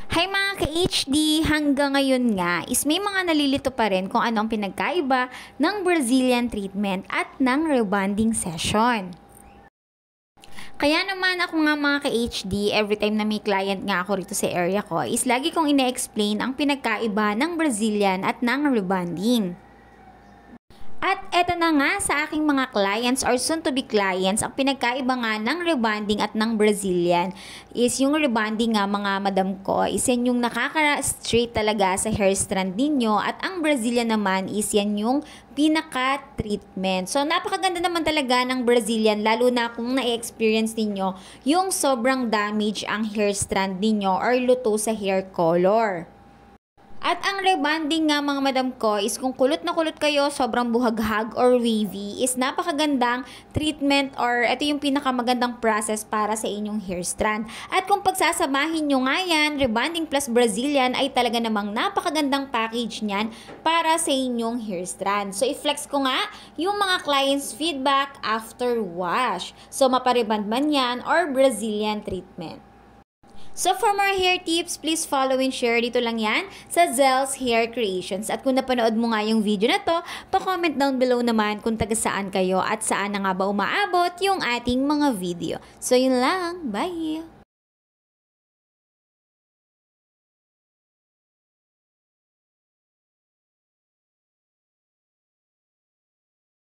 Hi mga ka-HD! Hanggang ngayon nga is may mga nalilito pa rin kung ano ang pinagkaiba ng Brazilian treatment at ng rebonding session. Kaya naman ako nga mga ka-HD, every time na may client nga ako rito sa area ko, is lagi kong ine-explain ang pinagkaiba ng Brazilian at ng rebonding. At eto na nga sa aking mga clients or soon to be clients, ang pinagkaiba nga ng rebonding at ng Brazilian is yung rebonding nga mga madam ko is yan yung nakaka-straight talaga sa hair strand ninyo at ang Brazilian naman is yan yung pinaka-treatment. So napakaganda naman talaga ng Brazilian lalo na kung na-experience ninyo yung sobrang damage ang hair strand ninyo or luto sa hair color. At ang rebonding nga mga madam ko is kung kulot na kulot kayo, sobrang buhaghag or wavy, is napakagandang treatment or ito yung pinakamagandang process para sa inyong hair strand. At kung pagsasamahin nyo nga yan, rebonding plus Brazilian ay talaga namang napakagandang package niyan para sa inyong hair strand. So i-flex ko nga yung mga clients feedback after wash. So maparebond man yan or Brazilian treatment. So for more hair tips, please follow and share dito lang yan sa Zel's Hair Creations. At kung napanood mo nga yung video na to, pa-comment down below naman kung taga saan kayo at saan na nga ba umaabot yung ating mga video. So yun lang, bye!